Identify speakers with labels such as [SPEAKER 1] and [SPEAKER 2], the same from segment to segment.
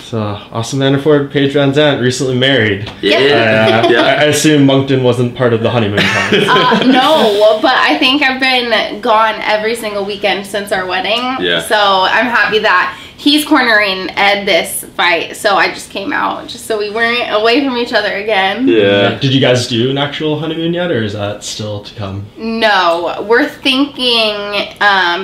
[SPEAKER 1] So, Austin Vanderford, Paige VanZant, recently married.
[SPEAKER 2] Yeah.
[SPEAKER 1] I assume Moncton wasn't part of the honeymoon time.
[SPEAKER 3] No, but I think I've been gone every single weekend since our wedding.
[SPEAKER 2] Yeah.
[SPEAKER 3] So I'm happy that he's cornering Ed this fight. So I just came out just so we weren't away from each other again.
[SPEAKER 2] Yeah.
[SPEAKER 1] Did you guys do an actual honeymoon yet, or is that still to come?
[SPEAKER 3] No, we're thinking,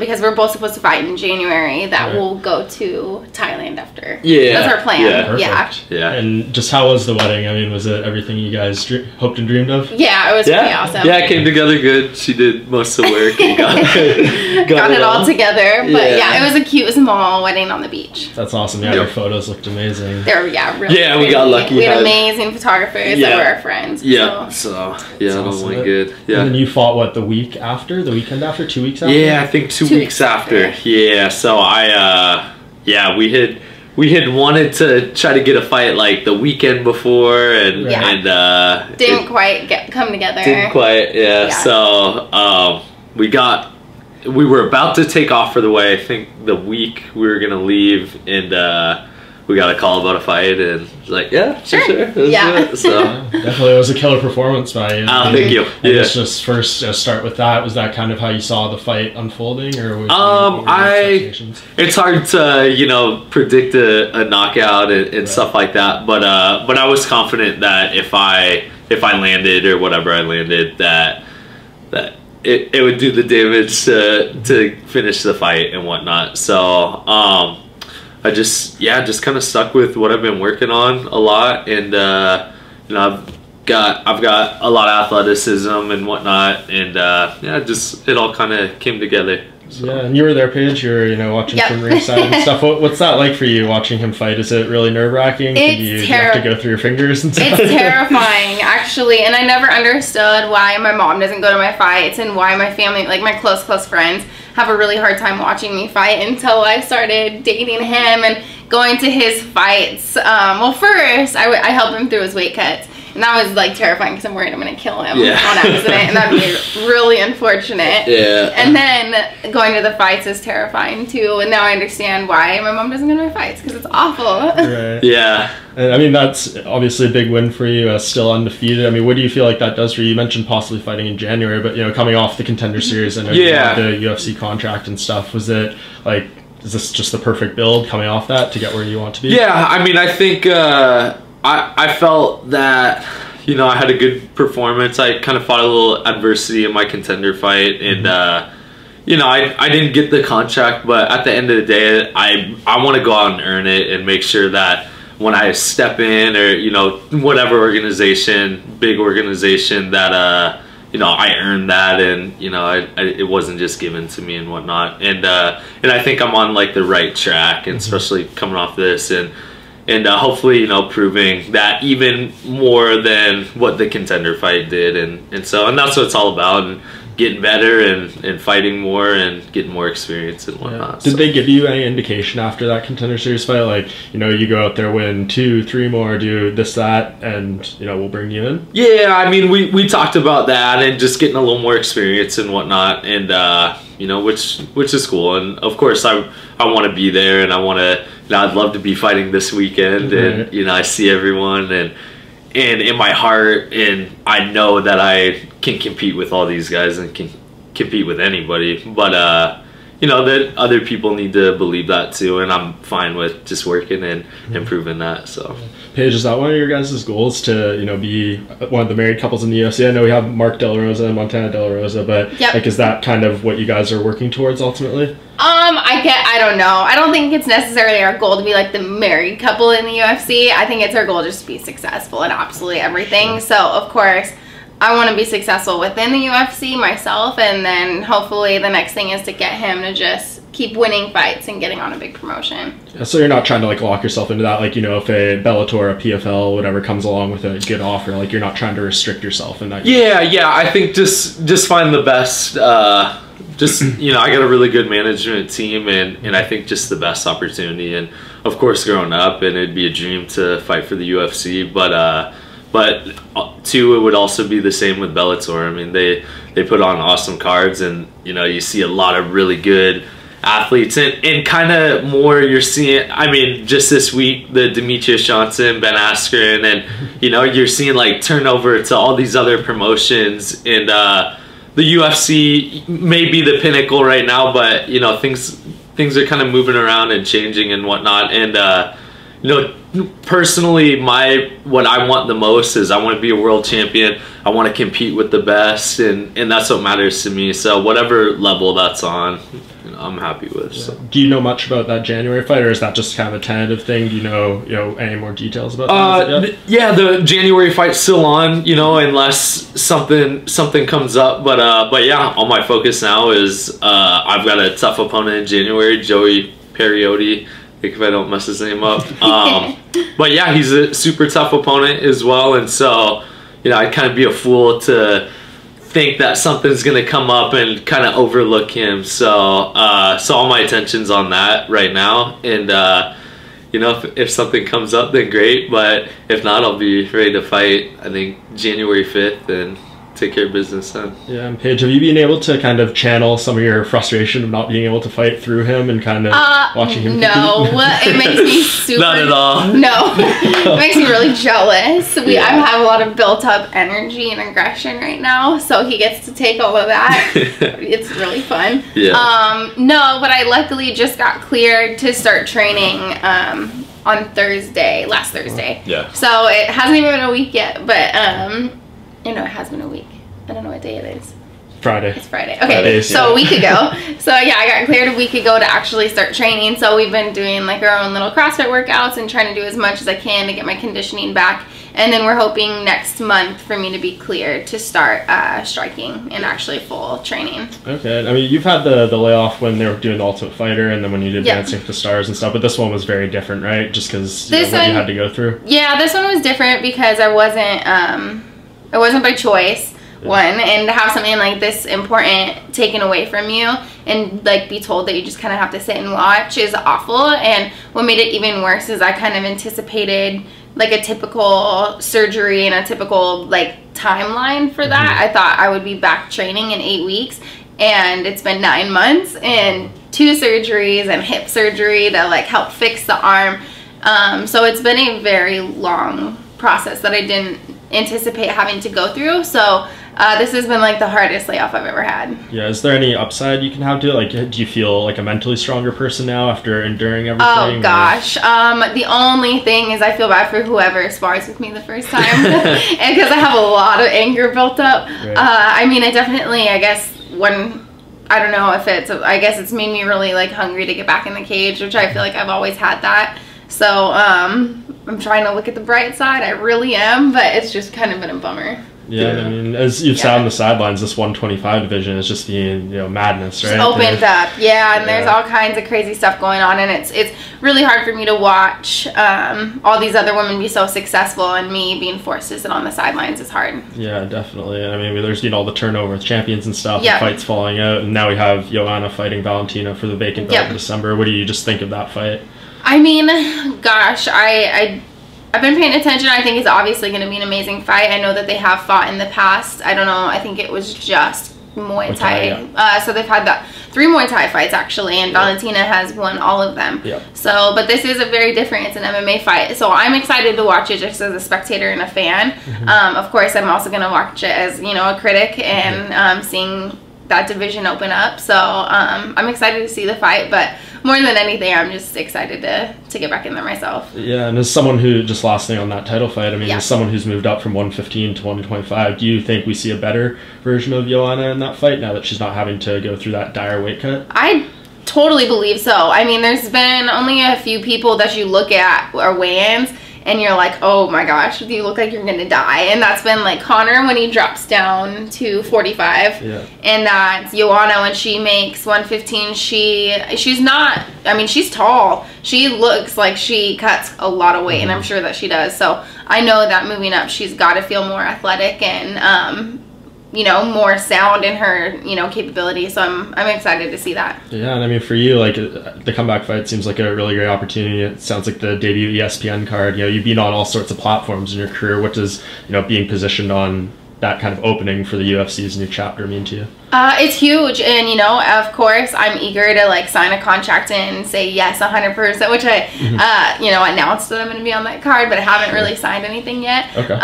[SPEAKER 3] because we're both supposed to fight in January, that we'll go to Thailand after.
[SPEAKER 2] Yeah.
[SPEAKER 3] That's our plan.
[SPEAKER 2] Yeah.
[SPEAKER 1] Perfect.
[SPEAKER 3] Yeah.
[SPEAKER 1] And just how was the wedding? I mean, was it everything you guys hoped and dreamed of?
[SPEAKER 3] Yeah, it was pretty awesome.
[SPEAKER 2] Yeah, it came together good. She did most of the work and
[SPEAKER 3] got it all together. But yeah, it was a cute small wedding on the beach.
[SPEAKER 1] That's awesome. Yeah, your photos looked amazing.
[SPEAKER 3] They were, really
[SPEAKER 2] Yeah, we got lucky.
[SPEAKER 3] We had amazing photographers that were our friends.
[SPEAKER 2] Yeah, so yeah, that
[SPEAKER 1] awesome.
[SPEAKER 2] went good. Yeah.
[SPEAKER 1] And then you fought, what, the weekend after? 2 weeks after?
[SPEAKER 2] Yeah, I think 2 weeks after. Yeah, so we had wanted to try to get a fight like the weekend before, and
[SPEAKER 3] didn't quite come together.
[SPEAKER 2] Didn't quite, So we were about to take off for the way. I think the week we were gonna leave, and we got a call about a fight, and it was like, yeah, sure.
[SPEAKER 3] Yeah.
[SPEAKER 2] So
[SPEAKER 1] definitely, it was a killer performance by you.
[SPEAKER 2] Thank you.
[SPEAKER 1] I guess just first start with that. Was that kind of how you saw the fight unfolding, or was what were your expectations?
[SPEAKER 2] It's hard to predict a knockout and stuff like that, but I was confident that if I landed or whatever I landed, that it would do the damage to finish the fight and whatnot. So I just kind of stuck with what I've been working on a lot, and I've got a lot of athleticism and whatnot, and it all kind of came together. So.
[SPEAKER 1] Yeah, and you were there, Paige. You were watching from ringside and stuff. What's that like for you, watching him fight? Is it really nerve-wracking? Do you have to go through your fingers and stuff?
[SPEAKER 3] It's terrifying, actually, and I never understood why my mom doesn't go to my fights and why my family, like my close friends, have a really hard time watching me fight until I started dating him and going to his fights. Well, first, I helped him through his weight cuts. And that was like terrifying because I'm worried I'm going to kill him on accident, and that'd be really unfortunate.
[SPEAKER 2] Yeah.
[SPEAKER 3] And then going to the fights is terrifying too, and now I understand why my mom doesn't go to my fights, because it's awful.
[SPEAKER 1] Right.
[SPEAKER 2] Yeah.
[SPEAKER 1] And I mean, that's obviously a big win for you, still undefeated. I mean, what do you feel like that does for you? You mentioned possibly fighting in January, but coming off the Contender Series, I know you had the UFC contract and stuff. Was it like, is this just the perfect build coming off that to get where you want to be? Yeah,
[SPEAKER 2] I mean, I think I felt that I had a good performance. I kind of fought a little adversity in my Contender fight, and I didn't get the contract, but at the end of the day, I want to go out and earn it and make sure that when I step in, or whatever organization, big organization, that I earned that, and it wasn't just given to me and whatnot. And I think I'm on like the right track, and especially coming off this, and hopefully proving that even more than what the Contender fight did, and that's what it's all about, and getting better and fighting more and getting more experience and whatnot.
[SPEAKER 1] Did they give you any indication after that Contender Series fight, like you go out there, win 2, 3 more, do this, that, and we'll bring you in?
[SPEAKER 2] Yeah, I mean, we talked about that and just getting a little more experience and whatnot, and which is cool. And of course I want to be there, and I want to. I'd love to be fighting this weekend, and I see everyone, and in my heart, and I know that I can compete with all these guys and can compete with anybody, but that other people need to believe that too, and I'm fine with just working and improving that. So
[SPEAKER 1] Paige, is that one of your guys' goals, to be one of the married couples in the UFC? I know we have Mark De La Rosa and Montana De La Rosa, but like, is that kind of what you guys are working towards ultimately?
[SPEAKER 3] I don't know. I don't think it's necessarily our goal to be like the married couple in the UFC. I think it's our goal just to be successful in absolutely everything. So of course, I want to be successful within the UFC myself, and then hopefully the next thing is to get him to just keep winning fights and getting on a big promotion.
[SPEAKER 1] So you're not trying to like lock yourself into that, like if a Bellator, a PFL, whatever comes along with a good offer, like you're not trying to restrict yourself in that.
[SPEAKER 2] Yeah. I think just find the best. I got a really good management team, and I think just the best opportunity. And of course, growing up, and it'd be a dream to fight for the UFC, but too, it would also be the same with Bellator. I mean, they put on awesome cards, and you see a lot of really good athletes, and kind of more you're seeing, I mean, just this week, the Demetrius Johnson, Ben Askren, and, you know, you're seeing like turnover to all these other promotions, and the UFC may be the pinnacle right now, but, you know, things are kind of moving around and changing and whatnot, and, you know, personally, what I want the most is I want to be a world champion. I want to compete with the best, and that's what matters to me. So whatever level that's on, you know, I'm happy with. So.
[SPEAKER 1] Do you know much about that January fight, or is that just kind of a tentative thing? Do you know any more details about that?
[SPEAKER 2] Yeah, the January fight's still on, you know, unless something comes up. But yeah, all my focus now is I've got a tough opponent in January, Joey Periotti. If I don't mess his name up. But yeah, he's a super tough opponent as well, and so, you know, I'd kind of be a fool to think that something's gonna come up and kind of overlook him. So all my attention's on that right now, and you know, if something comes up, then great, but if not, I'll be ready to fight, I think, January 5th, and take care of business then.
[SPEAKER 1] Yeah, and Paige, have you been able to kind of channel some of your frustration of not being able to fight through him and kind of watching him compete?
[SPEAKER 3] No, it makes me super...
[SPEAKER 2] Not at all.
[SPEAKER 3] No, it makes me really jealous. I have a lot of built up energy and aggression right now, so he gets to take all of that. It's really fun.
[SPEAKER 2] Yeah.
[SPEAKER 3] No, but I luckily just got cleared to start training on Thursday, last Thursday.
[SPEAKER 2] Yeah.
[SPEAKER 3] So it hasn't even been a week yet, but you know, it has been a week. I don't know what day it is.
[SPEAKER 1] Friday.
[SPEAKER 3] It's Friday. Okay, so a week ago. So yeah, I got cleared a week ago to actually start training. So we've been doing like our own little CrossFit workouts and trying to do as much as I can to get my conditioning back. And then we're hoping next month for me to be cleared to start striking and actually full training.
[SPEAKER 1] Okay. I mean, you've had the layoff when they were doing the Ultimate Fighter and then when you did Dancing with the Stars and stuff, but this one was very different, right? Just because what you had to go through.
[SPEAKER 3] Yeah, this one was different because I wasn't it wasn't by choice. One, and to have something like this important taken away from you and like be told that you just kind of have to sit and watch is awful. And what made it even worse is I kind of anticipated like a typical surgery and a typical like timeline for that. I thought I would be back training in 8 weeks, and it's been 9 months and 2 surgeries and hip surgery that like helped fix the arm. So it's been a very long process that I didn't anticipate having to go through. So this has been like the hardest layoff I've ever had.
[SPEAKER 1] Yeah, is there any upside you can have to it? Like, do you feel like a mentally stronger person now after enduring everything?
[SPEAKER 3] Oh gosh, the only thing is I feel bad for whoever spars with me the first time, and because I have a lot of anger built up. Right. I mean, I definitely, I guess I don't know if I guess it's made me really like hungry to get back in the cage, which I feel like I've always had that. So I'm trying to look at the bright side. I really am, but it's just kind of been a bummer.
[SPEAKER 1] Yeah, I mean, as you've sat on the sidelines, this 125 division is just being, madness, right?
[SPEAKER 3] Just opened up, and there's all kinds of crazy stuff going on, and it's really hard for me to watch all these other women be so successful, and me being forced to sit on the sidelines is hard.
[SPEAKER 1] Yeah, definitely. And I mean, there's all the turnover with champions and stuff, and fights falling out, and now we have Joanna fighting Valentina for the vacant belt in December. What do you just think of that fight?
[SPEAKER 3] I mean, gosh, I've been paying attention. I think it's obviously going to be an amazing fight. I know that they have fought in the past. I don't know. I think it was just Muay Thai. So they've had 3 Muay Thai fights actually, and Valentina has won all of them. So, but this is a very different. It's an MMA fight. So I'm excited to watch it just as a spectator and a fan. Of course, I'm also going to watch it as a critic and seeing that division open up. So I'm excited to see the fight, but more than anything, I'm just excited to get back in there myself.
[SPEAKER 1] Yeah, and as someone who, just last thing on that title fight, I mean, as someone who's moved up from 115 to 125, do you think we see a better version of Joanna in that fight now that she's not having to go through that dire weight cut?
[SPEAKER 3] I totally believe so. I mean, there's been only a few people that you look at or weigh-ins and you're like, oh my gosh, you look like you're gonna die. And that's been like Connor when he drops down to 45. And that's Joanna when she makes 115. She's not, I mean, she's tall. She looks like she cuts a lot of weight, and I'm sure that she does. So I know that moving up, she's got to feel more athletic and more sound in her, capability. So I'm excited to see that. Yeah,
[SPEAKER 1] and I mean, for you, like, the comeback fight seems like a really great opportunity. It sounds like the debut ESPN card. You've been on all sorts of platforms in your career. What does, being positioned on that kind of opening for the UFC's new chapter mean to you?
[SPEAKER 3] It's huge, and you know, of course, I'm eager to like sign a contract and say yes 100%, which I, you know, announced that I'm going to be on that card, but I haven't really signed anything yet.
[SPEAKER 1] Okay.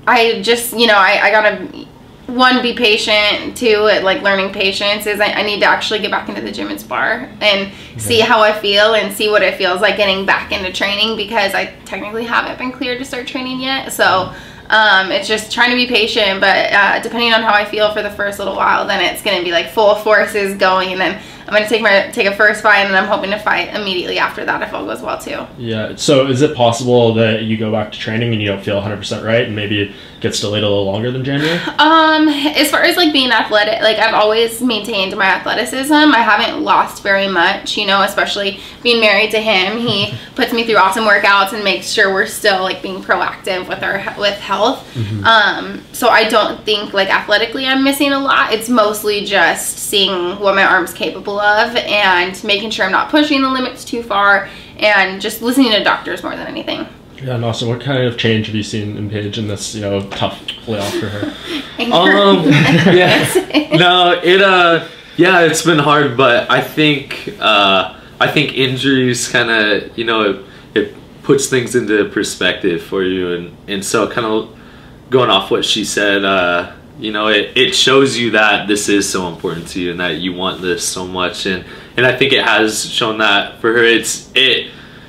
[SPEAKER 3] I just, you know, I gotta, one, be patient. Two, like learning patience is I need to actually get back into the gym and spar and see how I feel and see what it feels like getting back into training, because I technically haven't been cleared to start training yet. So it's just trying to be patient, but depending on how I feel for the first little while, then it's going to be like full forces going, and then I'm going to take a first fight, and then I'm hoping to fight immediately after that if all goes well too.
[SPEAKER 1] Yeah. So is it possible that you go back to training and you don't feel 100% right, and maybe it gets delayed a little longer than January?
[SPEAKER 3] As far as like being athletic, like I've always maintained my athleticism. I haven't lost very much, you know, especially being married to him. He puts me through awesome workouts and makes sure we're still like being proactive with health. So I don't think like athletically I'm missing a lot. It's mostly just seeing what my arm's capable of and making sure I'm not pushing the limits too far, and just listening to doctors more than anything.
[SPEAKER 1] Yeah, and also, what kind of change have you seen in Paige in this, you know, tough layoff for her?
[SPEAKER 2] Yeah, it's been hard, but I think injuries kind of, you know, it puts things into perspective for you, and so kind of going off what she said, you know, it shows you that this is so important to you and that you want this so much, and I think it has shown that for her.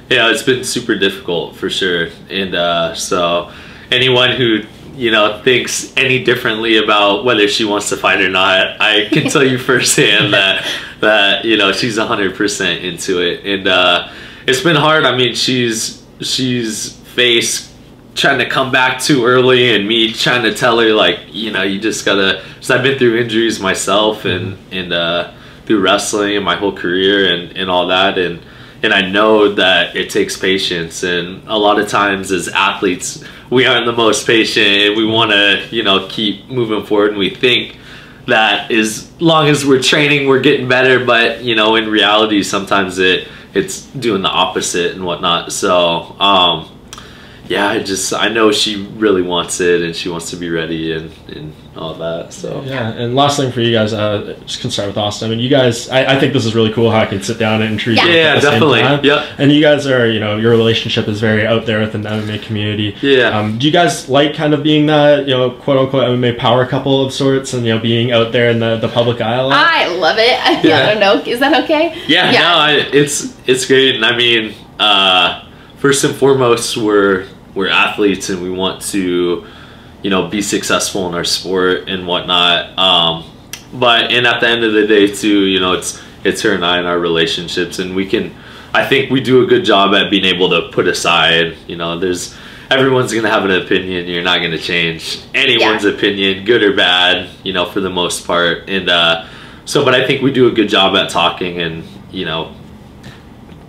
[SPEAKER 2] Yeah, it's been super difficult for sure, and so anyone who, you know, thinks any differently about whether she wants to fight or not, I can tell you firsthand that you know, she's 100% into it, and it's been hard. I mean, she's faced trying to come back too early, and me trying to tell her, like, you know, you just gotta, because I've been through injuries myself, and through wrestling and my whole career and all that, and I know that it takes patience, and a lot of times as athletes we aren't the most patient, and we want to, you know, keep moving forward, and we think that as long as we're training we're getting better, but you know, in reality sometimes it's doing the opposite and whatnot. So yeah, I know she really wants it, and she wants to be ready and all that. So
[SPEAKER 1] yeah, and last thing for you guys, just can start with Austin. I mean, you guys, I think this is really cool how I can sit down and treat you at the
[SPEAKER 2] definitely
[SPEAKER 1] same time.
[SPEAKER 2] Yep.
[SPEAKER 1] And you guys are, you know, your relationship is very out there within the MMA community.
[SPEAKER 2] Yeah.
[SPEAKER 1] Do you guys like kind of being that, you know, quote unquote MMA power couple of sorts, and you know, being out there in the public eye a lot?
[SPEAKER 3] I love it. I don't know, is that okay?
[SPEAKER 2] Yeah. No, it's great, and I mean, first and foremost, we're athletes, and we want to, you know, be successful in our sport and whatnot. But at the end of the day too, you know, it's her and I and our relationships, and I think we do a good job at being able to put aside, you know, everyone's gonna have an opinion. You're not gonna change anyone's opinion, good or bad, you know, for the most part. And but I think we do a good job at talking, and you know,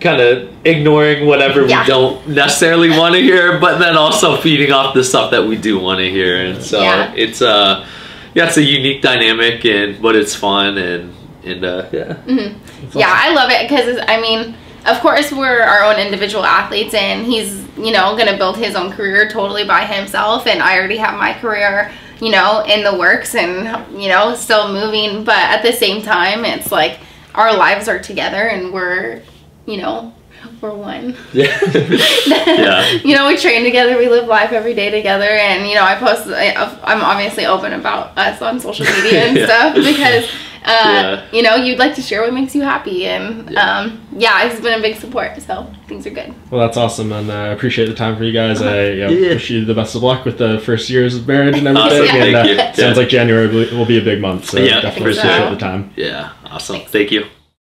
[SPEAKER 2] kind of ignoring whatever we don't necessarily want to hear, but then also feeding off the stuff that we do want to hear. And so it's a unique dynamic, but it's fun, and
[SPEAKER 3] I love it, because I mean, of course we're our own individual athletes, and he's, you know, gonna build his own career totally by himself, and I already have my career, you know, in the works, and you know, still moving. But at the same time, it's like our lives are together, and we're, you know, we're one.
[SPEAKER 2] Yeah.
[SPEAKER 3] You know, we train together, we live life every day together, and you know, I'm obviously open about us on social media and stuff, because you know, you'd like to share what makes you happy, and it's been a big support, so things are good.
[SPEAKER 1] Well, that's awesome, and I appreciate the time for you guys. I wish you the best of luck with the first years of marriage and everything.
[SPEAKER 2] Awesome.
[SPEAKER 1] And sounds like January will be a big month, so definitely appreciate the time.
[SPEAKER 2] Yeah, awesome. Thanks. Thank you.